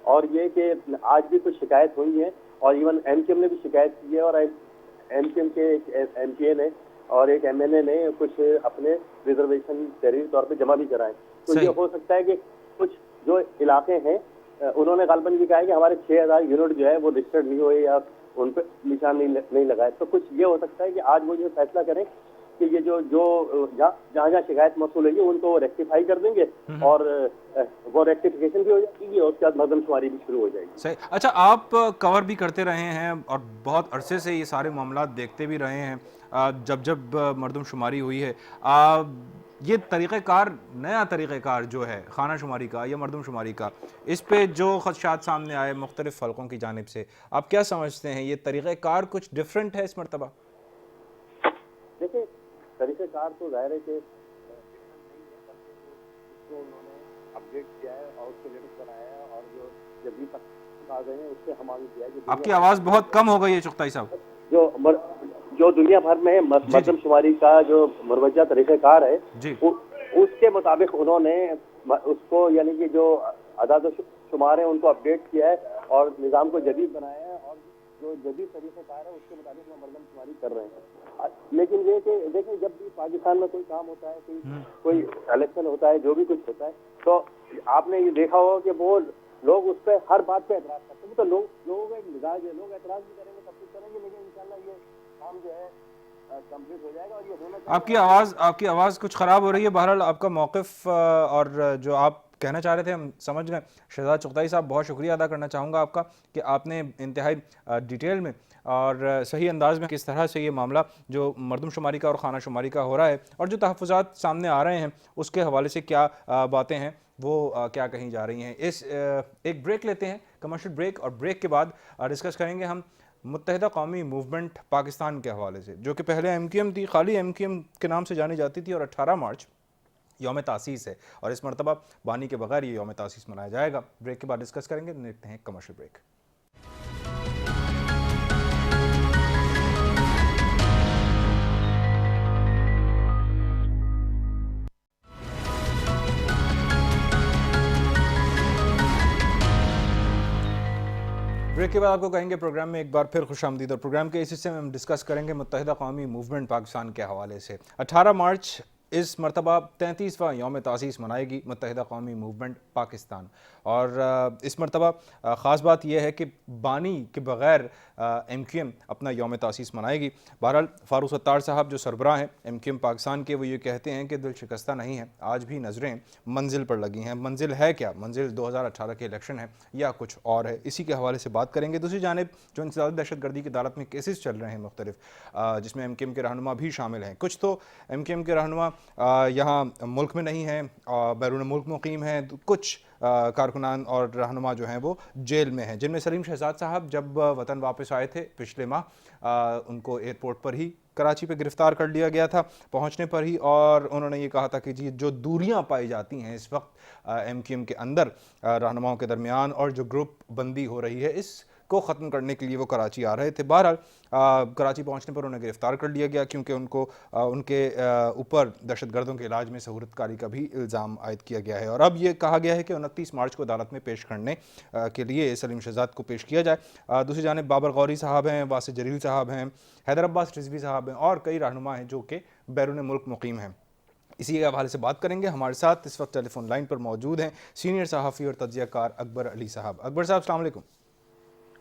और ये कि आज भी कुछ शिकायत हुई है और इवन एमकेएम ने भी शिकायत की है और एमकेएम के एक एमपीए ने और एक एमएनए ने कुछ अपने रिजर्वेशन तहरीरी तौर पे जमा भी कराए। तो ये हो सकता है कि कुछ जो इलाके हैं उन्होंने गालबन ये कहा है कि हमारे 6000 यूनिट जो है वो रजिस्टर्ड नहीं हुए या उन पर निशान नहीं लगाए। तो कुछ ये हो सकता है कि आज वो ये फैसला करें कि ये जो जहाँ शिकायत मौसूल है उनको वो रेक्टिफाई कर देंगे और वो रेक्टिफिकेशन भी हो जाएगी और उसके बाद मरदमशुमारी भी शुरू हो जाएगी। सही। अच्छा, आप कवर भी करते रहे हैं और बहुत अरसे से ये सारे मामला देखते भी रहे हैं जब मरदमशुमारी हुई है। ये तरीक़ेकार, नया तरीक़ेकार जो है खानाशुमारी का या मरदमशुमारी का, इस पे जो खदशात सामने आए मुख्तलिफ फ़लकों की जानिब से, आप क्या समझते हैं? ये तरीक़ेकार कुछ डिफरेंट है इस मरतबा? देखिए, तरीक़ेकार तो ज़ाहिर है कि उन्होंने अपडेट किया है और उसको लेटेस्ट बनाया है और जो जब तक आ गए हैं उससे हम आगे किया है। आपकी आवाज़ बहुत कम हो गई है चुगताई साहब। जो दुनिया भर में मरदमशुमारी का जो मुरवजा तरीक़ेकार है उसके मुताबिक उन्होंने उसको यानी कि जो अदाद शुमार है उनको अपडेट किया है और निज़ाम को जदीद बनाया है और जो जदीद तरीक़ेकार है उसके मुताबिक वो मरदमशुमारी कर रहे हैं। लेकिन ये कि देखिए जब भी पाकिस्तान में कोई काम होता है, कोई इलेक्शन होता है, जो भी कुछ होता है, तो आपने ये देखा होगा कि वो लोग उस पर हर बात पे एतराज़ करते हैं। तो लोगों का एक मिजाज है, लोग एतराज़ भी करेंगे, सब कुछ करेंगे, लेकिन इंशाल्लाह ये काम जो है कंप्लीट हो जाएगा और ये होना चाहिए। आपकी आवाज़ कुछ ख़राब हो रही है। बहरहाल आपका मौक़िफ़ और जो आप कहना चाह रहे थे हम समझ गए। शहजाद चुगताई साहब, बहुत शुक्रिया अदा करना चाहूँगा आपका कि आपने इंतहाई डिटेल में और सही अंदाज में किस तरह से ये मामला जो मरदमशुमारी का और खानाशुमारी का हो रहा है और जो तहफ़्फ़ुज़ात सामने आ रहे हैं उसके हवाले से क्या बातें हैं वो क्या कही जा रही हैं। एक ब्रेक लेते हैं, कमर्शियल ब्रेक, और ब्रेक के बाद डिस्कस करेंगे हम मुत्तहिदा कौमी मूवमेंट पाकिस्तान के हवाले से, जो कि पहले एमक्यूएम थी, खाली एमक्यूएम के नाम से जानी जाती थी और 18 मार्च यौम तासीस है और इस मरतबा बानी के बगैर ये यौम तासीस मनाया जाएगा। ब्रेक के बाद डिस्कस करेंगे। देखते हैं कमर्शियल ब्रेक। ब्रेक के बाद आपको कहेंगे प्रोग्राम में एक बार फिर खुशामदीद। और प्रोग्राम के इस हिस्से में हम डिस्कस करेंगे मुत्तहिदा कौमी मूवमेंट पाकिस्तान के हवाले से। 18 मार्च इस मरतबा 33वां यौम तासीस मनाएगी मुत्तहिदा कौमी मूवमेंट पाकिस्तान। और इस मरतबा ख़ास बात यह है कि बानी के बग़ैर MQM अपना यौम तासीस मनाएगी। बहरहाल फ़ारूक सत्तार साहब जो सरबराह हैं MQM पाकिस्तान के, वो ये कहते हैं कि दिल शिकस्ता नहीं है, आज भी नज़रें मंजिल पर लगी हैं। मंजिल है क्या? मंजिल 2018 के इलेक्शन है या कुछ और है? इसी के हवाले से बात करेंगे। दूसरी जानिब जो इंसदादी दहशतगर्दी की अदालत में केसेस चल रहे हैं मुख्तलिफ, जिसमें MQM के रहनुमा भी शामिल हैं। कुछ तो MQM के रहनुमा यहाँ मुल्क में नहीं हैं, बैरून मुल्क मुकीम हैं, कुछ कारकुनान और रहनुमा जो हैं वो जेल में हैं, जिनमें सलीम शहजाद साहब जब वतन वापस आए थे पिछले माह, उनको एयरपोर्ट पर ही कराची पे गिरफ़्तार कर लिया गया था पहुंचने पर ही, और उन्होंने ये कहा था कि जी जो दूरियां पाई जाती हैं इस वक्त MQM के अंदर रहनुमाओं के दरमियान और जो ग्रुप बंदी हो रही है, इस को ख़त्म करने के लिए वो कराची आ रहे थे। बहरहाल कराची पहुंचने पर उन्हें गिरफ़्तार कर लिया गया, क्योंकि उनको उनके ऊपर दहशतगर्दों के इलाज में सहूलतकारी का भी इल्ज़ाम आयद किया गया है। और अब ये कहा गया है कि 29 मार्च को अदालत में पेश करने के लिए सलीम शहजाद को पेश किया जाए। दूसरी जानिब बाबर गौरी साहब हैं, वासी जलील साहब हैं, हैदर अब्बास रिजवी साहब हैं और कई रहनुमा हैं जो कि बैरून मुल्क मुकीम हैं। इसी के हवाले से बात करेंगे। हमारे साथ इस वक्त टेलीफोन लाइन पर मौजूद हैं सीनियर सहाफ़ी और तज्ज़ियाकार अकबर अली साहब। अकबर साहब अस्सलाम वालेकुम।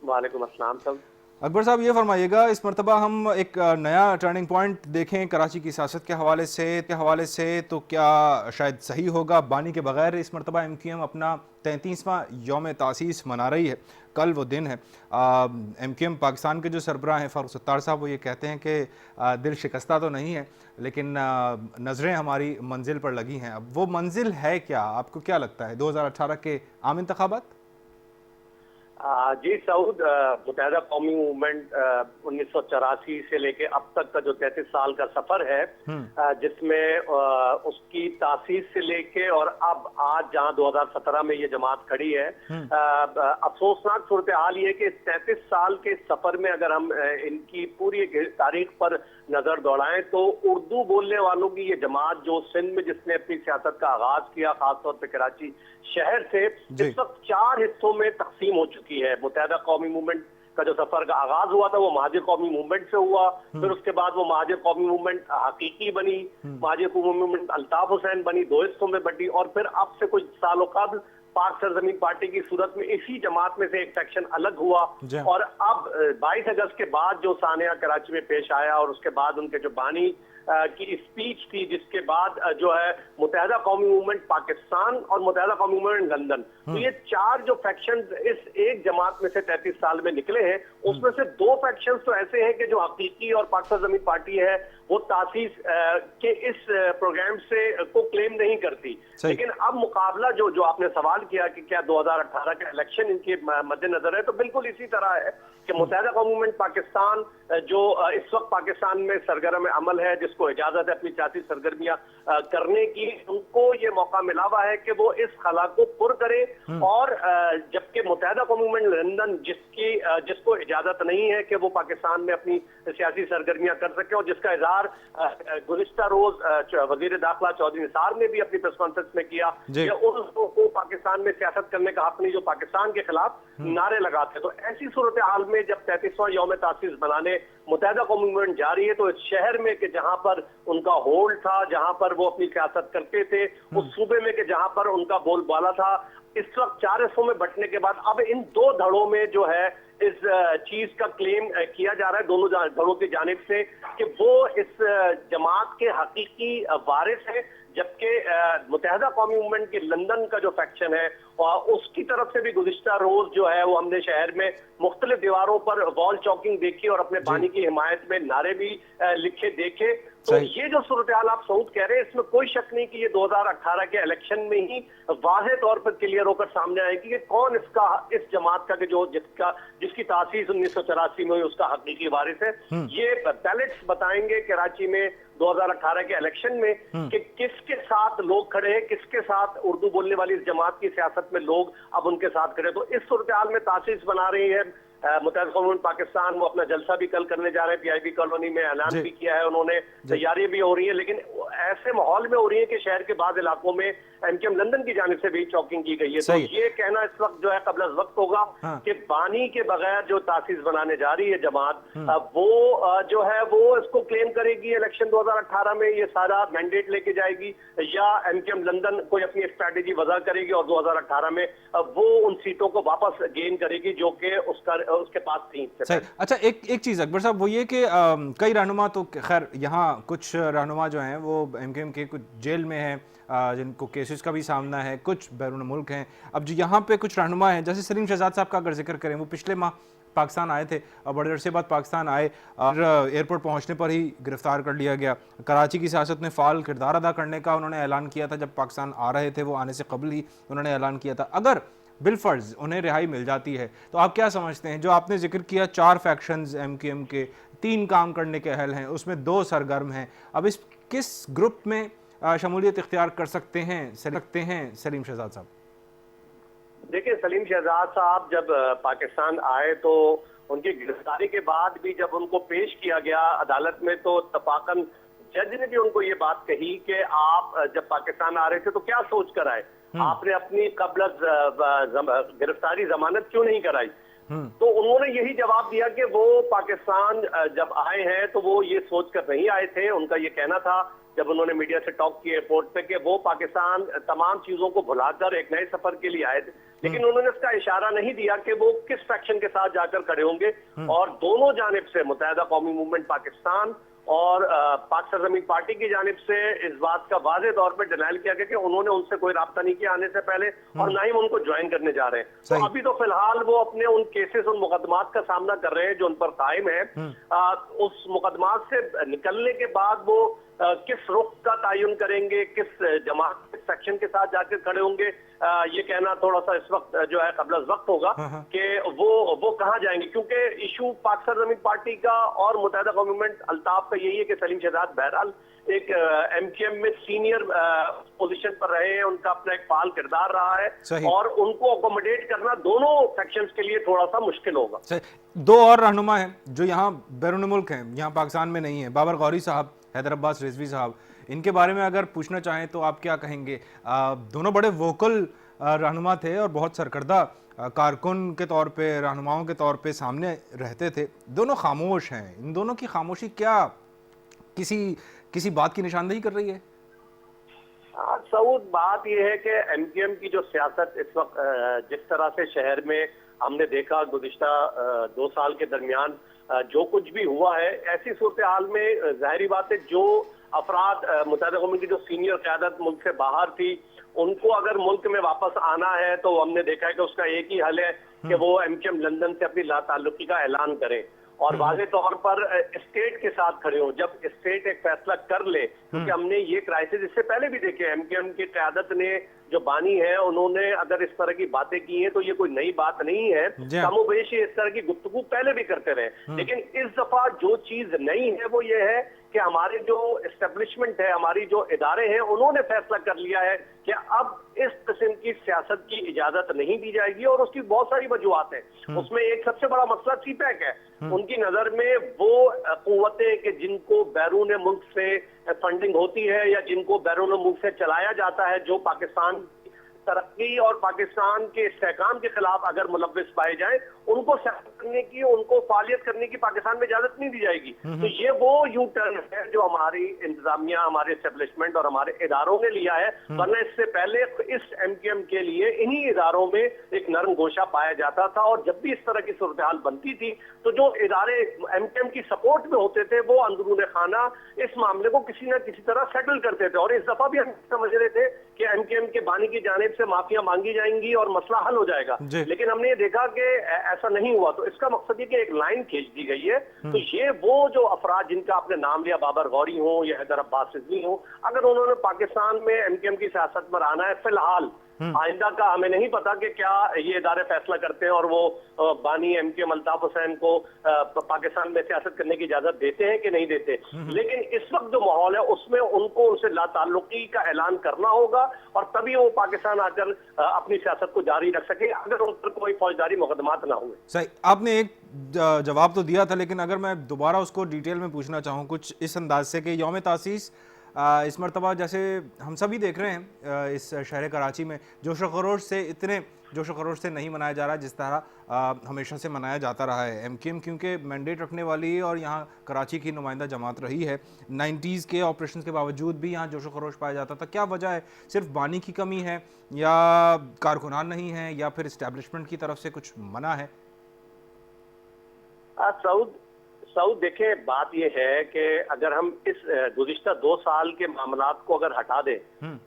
वालेकुम अस्सलाम साहब। अकबर साहब ये फरमाइएगा, इस मरतबा हम एक नया टर्निंग पॉइंट देखें कराची की सियासत के हवाले से तो क्या शायद सही होगा? बानी के बगैर इस मरतबा MQM अपना 33वां यौम तासीस मना रही है, कल वो दिन है। MQM पाकिस्तान के जो सरबराह हैं फ़ारूक सत्तार साहब, वो ये कहते हैं कि दिल शिकस्ता तो नहीं है, लेकिन नज़रें हमारी मंजिल पर लगी हैं। अब वो मंजिल है क्या? आपको क्या लगता है 2018 के आम इंतखाबात? जी सऊद, मुत्तहिदा कौमी मूवमेंट 1984 से लेके अब तक का जो 33 साल का सफर है, जिसमें उसकी तासीस से लेके और अब आज जहां 2017 में ये जमात खड़ी है, अफसोसनाक सूरत हाल ये कि 33 साल के सफर में अगर हम इनकी पूरी तारीख पर नजर दौड़ाएं तो उर्दू बोलने वालों की ये जमात जो सिंध में जिसने अपनी सियासत का आगाज किया, खासतौर पर कराची शहर से, इस वक्त 4 हिस्सों में तकसीम हो चुकी है। मुत्तहिदा कौमी मूवमेंट का जो सफर का आगाज हुआ था वो महाजिर कौमी मूवमेंट से हुआ, फिर उसके बाद वो महाजिर कौमी मूवमेंट हकीकी बनी, महाजिर कौमी मूवमेंट अल्ताफ हुसैन बनी, 2 हिस्सों में बटी, और फिर अब से कुछ सालों कबल पाक सरजमीन पार्टी की सूरत में इसी जमात में से एक सेक्शन अलग हुआ। और अब 22 अगस्त के बाद जो सानिया कराची में पेश आया और उसके बाद उनके जो बानी की स्पीच थी, जिसके बाद जो है मुत्तहिदा कौमी मूवमेंट पाकिस्तान और मुत्तहिदा कौमी मूवमेंट लंदन, तो ये 4 जो फैक्शंस इस एक जमात में से 33 साल में निकले हैं, उसमें से 2 फैक्शंस तो ऐसे हैं कि जो हकीकी और पाक सरजमीन पार्टी है वो तासीस के इस प्रोग्राम से को क्लेम नहीं करती। लेकिन अब मुकाबला जो आपने सवाल किया कि क्या 2018 का इलेक्शन इनके मद्देनजर है, तो बिल्कुल इसी तरह है कि मुत्तहिदा कौमी मूवमेंट पाकिस्तान जो इस वक्त पाकिस्तान में सरगर्म अमल है, जिसको इजाजत है अपनी सियासी सरगर्मियां करने की, उनको ये मौका मिला हुआ है कि वो इस खला को पुर करे। और जबकि मुत्तहिदा कौमी मूवमेंट लंदन जिसको इजाजत नहीं है कि वो पाकिस्तान में अपनी सियासी सरगर्मियां कर सके, और जिसका इजहार गुज़िश्ता रोज वजीर दाखिला चौधरी निसार ने भी अपनी प्रेस कॉन्फ्रेंस में किया कि उनको पाकिस्तान में सियासत करने का हक नहीं, जो पाकिस्तान के खिलाफ नारे लगाते। तो ऐसी सूरत हाल में जब 33वां यौम तासीस बनाने मुत्तहिदा कौमी मूवमेंट जा रही है, तो इस शहर में कि जहां पर उनका होल्ड था, जहां पर वो अपनी सियासत करते थे, उस सूबे में कि जहां पर उनका बोलबाला था, इस वक्त 4 हिस्सों में बंटने के बाद अब इन 2 धड़ों में जो है इस चीज का क्लेम किया जा रहा है दोनों धड़ों की जानिब से कि वो इस जमात के हकीकी वारिस है, जबकि मुत्तहिदा कौमी मूवमेंट के लंदन का जो फैक्शन है उसकी तरफ से भी गुज़िश्ता रोज जो है वो हमने शहर में मुख्तलिफ दीवारों पर वॉल चॉकिंग देखी और अपने बानी की हिमायत में नारे भी लिखे देखे। तो ये जो सूरत हाल आप सऊद कह रहे हैं, इसमें कोई शक नहीं कि ये 2018 के इलेक्शन में ही वाज़ेह तौर पर क्लियर होकर सामने आएगी कि कौन इस जमात का जिसकी तासीस 1984 में हुई उसका हकीकी वारिस है। ये बैलेट्स बताएंगे कराची में 2018 के इलेक्शन में कि किसके साथ लोग खड़े हैं, किसके साथ उर्दू बोलने वाली इस जमात की सियासत में लोग अब उनके साथ खड़े। तो इस सूरत हाल में तासीस बना रही है मुत्तहिदा कौम पाकिस्तान वो अपना जलसा भी कल करने जा रहे हैं, पीआईबी कॉलोनी में ऐलान भी किया है उन्होंने, तैयारियां भी हो रही है, लेकिन ऐसे माहौल में हो रही है कि शहर के बाद इलाकों में एमकेएम लंदन की जानिब से भी चौकिंग की गई है। तो ये कहना इस वक्त जो है कबल वक्त होगा कि बानी के बगैर जो तासीस बनाने जा रही है जमात, वो जो है वो इसको क्लेम करेगी इलेक्शन 2018 में ये सारा मैंडेट लेके जाएगी, या एमकेएम लंदन कोई अपनी स्ट्रैटेजी वजह करेगी और 2018 में वो उन सीटों को वापस गेन करेगी जो कि उसके पास थी। अच्छा, एक चीज अकबर साहब, वो ये कि कई रहनुमा तो खैर यहाँ कुछ रहनुमा जो हैं वो एमकेएम के कुछ जेल में हैं, जिनको केसेस का भी सामना है, कुछ बैरून मुल्क हैं। अब जो यहाँ पे कुछ रहनुमा हैं, जैसे सलीम शहजाद साहब का अगर जिक्र करें, वो पिछले माह पाकिस्तान आए थे और बड़े अरसे बाद पाकिस्तान आए और एयरपोर्ट पहुंचने पर ही गिरफ्तार कर लिया गया। कराची की सियासत में फ़ाल किरदार अदा करने का उन्होंने ऐलान किया था, जब पाकिस्तान आ रहे थे वो आने से कबल ही उन्होंने ऐलान किया था। अगर बिलफर्ज उन्हें रिहाई मिल जाती है तो आप क्या समझते हैं, जो आपने जिक्र किया 4 फैक्शंस एमकेएम के, 3 काम करने के अहल हैं, उसमें 2 सरगर्म हैं, अब इस किस ग्रुप में शमूलियत इख्तियार कर सकते हैं सलीम शहजाद साहब? देखिए, सलीम शहजाद साहब जब पाकिस्तान आए तो उनकी गिरफ्तारी के बाद भी जब उनको पेश किया गया अदालत में तो इत्तफाकन जज ने भी उनको ये बात कही कि आप जब पाकिस्तान आ रहे थे तो क्या सोच कर आए, आपने अपनी कबल गिरफ्तारी जमानत क्यों नहीं कराई? तो उन्होंने यही जवाब दिया कि वो पाकिस्तान जब आए हैं तो वो ये सोच कर नहीं आए थे। उनका ये कहना था जब उन्होंने मीडिया से टॉक किया एयरपोर्ट पे कि वो पाकिस्तान तमाम चीजों को भुलाकर एक नए सफर के लिए आए थे, लेकिन उन्होंने इसका इशारा नहीं दिया कि वो किस फैक्शन के साथ जाकर खड़े होंगे। और दोनों जानिब से मुत्तहिदा कौमी मूवमेंट पाकिस्तान और पाक सरजमीन पार्टी की जानिब से इस बात का वाज़ेह तौर पर डिनाइल किया गया कि उन्होंने उनसे कोई राब्ता नहीं किया आने से पहले और ना ही उनको ज्वाइन करने जा रहे हैं। तो अभी तो फिलहाल वो अपने उन केसेस, उन मुकदमात का सामना कर रहे हैं जो उन पर कायम है। उस मुकदमात से निकलने के बाद वो किस रुख का तयन करेंगे, किस जमात, किस सेक्शन के साथ जाकर खड़े होंगे, ये कहना थोड़ा सा इस वक्त जो है कबल वक्त होगा कि वो कहाँ जाएंगे, क्योंकि इशू पाक सरजमीन पार्टी का और मुत्तहिदा कौमी मूवमेंट अल्ताफ का यही है कि सलीम शहजाद बहरहाल एक एमकेएम में सीनियर पोजीशन पर रहे हैं, उनका अपना एक फाल किरदार रहा है और उनको अकोमोडेट करना दोनों सेक्शंस के लिए थोड़ा सा मुश्किल होगा। 2 और रहनुमा हैं जो यहाँ बैरून मुल्क हैं, यहाँ पाकिस्तान में नहीं है, बाबर गौरी साहब, हैदर अब्बास रिजवी साहब, इनके बारे में अगर पूछना चाहें तो आप क्या कहेंगे? दोनों बड़े वोकल रहनुमा थे और बहुत सरकर्दा कारकुन के तौर पे, रहनुमाओं के तौर पे सामने रहते थे। दोनों खामोश हैं, इन दोनों की खामोशी क्या किसी बात की निशानदेही कर रही है? सऊद, बात यह है कि एमकेएम की जो सियासत इस वक्त जिस तरह से शहर में हमने देखा गुज़िश्ता 2 साल के दरमियान जो कुछ भी हुआ है, ऐसी सूरत हाल में जाहिर बात है जो अफराद मुत्तहिदा कौम की जो सीनियर क़यादत मुल्क से बाहर थी, उनको अगर मुल्क में वापस आना है तो हमने देखा है कि उसका एक ही हल है कि वो एमकेएम लंदन से अपनी लाताल्लुकी का ऐलान करें और वाज़े तौर पर स्टेट के साथ खड़े हो। जब स्टेट एक फैसला कर ले, क्योंकि हमने ये क्राइसिस इससे पहले भी देखे, एमकेएम की क़यादत ने जो बानी है उन्होंने अगर इस तरह की बातें की हैं तो ये कोई नई बात नहीं है, कमोबेश इस तरह की गुफ्तगू पहले भी करते रहे। लेकिन इस दफा जो चीज नई है वो ये है कि हमारे जो एस्टेब्लिशमेंट है, हमारी जो इदारे हैं, उन्होंने फैसला कर लिया है कि अब इस किस्म की सियासत की इजाजत नहीं दी जाएगी और उसकी बहुत सारी वजूहात हैं। उसमें एक सबसे बड़ा मसला सीपैक है। उनकी नजर में वो कुव्वतें कि जिनको बैरून मुल्क से फंडिंग होती है या जिनको बैरून मुल्क से चलाया जाता है, जो पाकिस्तान तरक्की और पाकिस्तान के इस्तेहकाम के खिलाफ अगर मुलव्विस पाए जाए, उनको सियासत करने की, उनको फालियत करने की पाकिस्तान में इजाजत नहीं दी जाएगी। तो ये वो यू टर्न है जो हमारी इंतजामिया, हमारे एस्टेब्लिशमेंट और हमारे इदारों ने लिया है। वरना इससे पहले इस एमकेएम के लिए इन्हीं इदारों में एक नरम गोशा पाया जाता था और जब भी इस तरह की सूरत हाल बनती थी तो जो इदारे एमकेएम की सपोर्ट में होते थे वो अंदरूने खाना इस मामले को किसी न किसी तरह सेटल करते थे। और इस दफा भी हम समझ रहे थे कि एमकेएम के बानी की जानिब से माफिया मांगी जाएंगी और मसला हल हो जाएगा, लेकिन हमने ये देखा कि ऐसा नहीं हुआ। तो इसका मकसद ये कि एक लाइन खींच दी गई है। तो ये वो जो अफराद जिनका आपने नाम लिया, बाबर गौरी हो या हैदर अब्बास रिजवी हो, अगर उन्होंने पाकिस्तान में एमकेएम की सियासत में आना है फिलहाल आइंदा का हमें नहीं पता कि क्या ये इदारे फैसला करते हैं और वो बानी एमकेएम अल्ताफ हुसैन को पाकिस्तान में सियासत करने की इजाजत देते हैं कि नहीं देते। लेकिन इस वक्त जो माहौल है उसमें उनको उनसे लाताल्लुकी का ऐलान करना होगा और तभी वो पाकिस्तान आकर अपनी सियासत को जारी रख सके, अगर उन पर कोई फौजदारी मुकदमात ना हुए। सही, आपने एक जवाब तो दिया था, लेकिन अगर मैं दोबारा उसको डिटेल में पूछना चाहूँ कुछ इस अंदाज से कि यौम तासीस इस मरतबा जैसे हम सभी देख रहे हैं इस शहर कराची में जोश खरोश से इतने जोश खरोश से नहीं मनाया जा रहा जिस तरह हमेशा से मनाया जाता रहा है। एमकेएम क्योंकि मैंडेट रखने वाली और यहाँ कराची की नुमाइंदा जमात रही है, 90s के ऑपरेशन के बावजूद भी यहाँ जोश खरोश पाया जाता था। क्या वजह है? सिर्फ बानी की कमी है या कारकुनान नहीं है या फिर इस्टेब्लिशमेंट की तरफ से कुछ मना है? सऊद देखें, बात यह है कि अगर हम इस गुज़िश्ता 2 साल के मामलात को अगर हटा दें,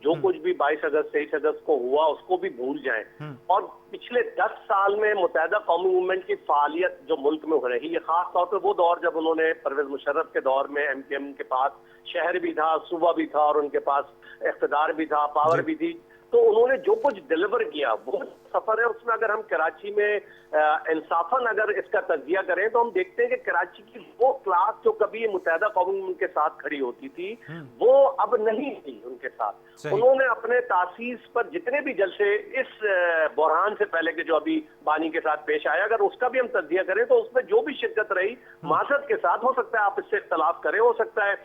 जो कुछ भी 22 अगस्त 23 अगस्त को हुआ उसको भी भूल जाएं और पिछले 10 साल में मुत्तहिदा कौमी मूवमेंट की फालियत जो मुल्क में हो रही है, खास तौर पर वो दौर जब उन्होंने परवेज मुशर्रफ के दौर में एमकेएम के पास शहर भी था, सूबा भी था और उनके पास इख्तिदार भी था, पावर भी थी, तो उन्होंने जो कुछ डिलीवर किया वो सफर है उसमें अगर हम कराची में इंसाफन अगर इसका तजिया करें तो हम देखते हैं कि कराची की वो क्लास जो कभी मुत्तहिदा कौमी उनके साथ खड़ी होती थी वो अब नहीं थी उनके साथ। उन्होंने अपने तासीस पर जितने भी जलसे इस बहरान से पहले के जो अभी बानी के साथ पेश आया, अगर उसका भी हम तजिया करें तो उसमें जो भी शिद्दत रही माजरत के साथ, हो सकता है आप इससे इख्तलाफ करें, हो सकता है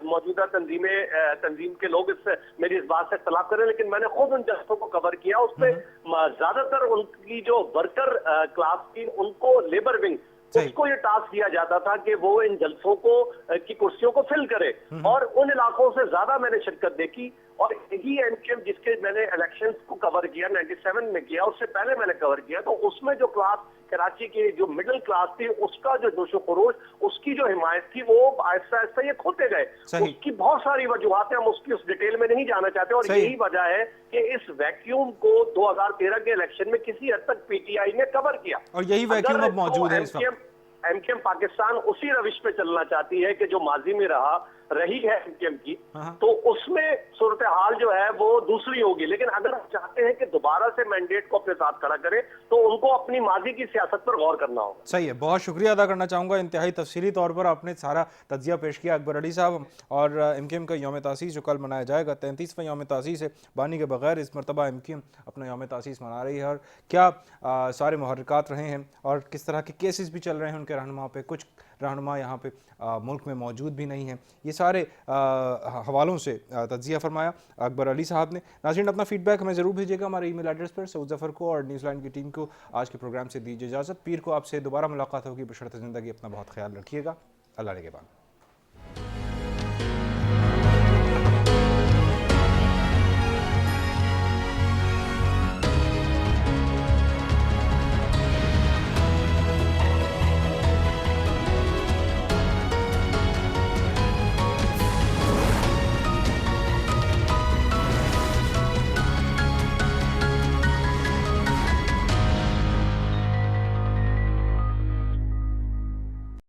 मौजूदा तंजीम के लोग इससे मेरी इस बात से इख्तलाफ करें, लेकिन मैंने खुद उन जलसों को कवर किया, उसमें ज्यादातर उनकी जो वर्कर क्लास थी उनको लेबर विंग उसको ये टास्क दिया जाता था कि वो इन जलसों को की कुर्सियों को फिल करे और उन इलाकों से ज्यादा मैंने शिरकत देखी। और यही एमकेएम जिसके मैंने इलेक्शंस को कवर किया 97 में किया, उससे पहले मैंने कवर किया, तो उसमें जो क्लास कराची की जो मिडिल क्लास थी उसका जो जोशो खरोश, उसकी जो हिमायत थी वो आहिस्ता आहिस्ता ये खोते गए। उसकी बहुत सारी वजूहात हैं, हम उसकी उस डिटेल में नहीं जाना चाहते और यही वजह है कि इस वैक्यूम को 2013 के इलेक्शन में किसी हद तक पीटीआई ने कवर किया और यही वैक्यूम अब मौजूद है। एमकेएम पाकिस्तान उसी रविश पे चलना चाहती है कि जो माजी में रही है एमकेएम की, तो उसमें सूरत हाल जो है वो दूसरी होगी। लेकिन अगर हम चाहते हैं कि दोबारा से मैंडेट को अपने साथ खड़ा करें तो उनको अपनी माजी की सियासत पर गौर करना होगा। सही है, बहुत शुक्रिया अदा करना चाहूँगा, इंतहाई तफसीली तौर पर आपने सारा तज्जिया पेश किया अकबर अली साहब। और एमकेएम का यौम तासीस जो कल मनाया जाएगा 33वां यौम तासीस है, बानी के बगैर इस मरतबा एमकेएम अपना यौम तासीस मना रही है और क्या सारे मुहर्रिकात रहे हैं और किस तरह के केसेस भी चल रहे हैं उनके रहनुमा पे, कुछ रहनुमा यहाँ पे मुल्क में मौजूद भी नहीं है, ये सारे हवालों से तज्जिया फरमाया अकबर अली साहब ने। नाज़रीन, अपना फीडबैक हमें ज़रूर भेजिएगा हमारे ईमेल एड्रेस पर। सऊद ज़फ़र को और न्यूज़लैंड की टीम को आज के प्रोग्राम से दीजिए इजाज़त। पीर को आपसे दोबारा मुलाकात होगी, बशर्ते ज़िंदगी। अपना बहुत ख्याल रखिएगा। अल्लाह ने के बाद।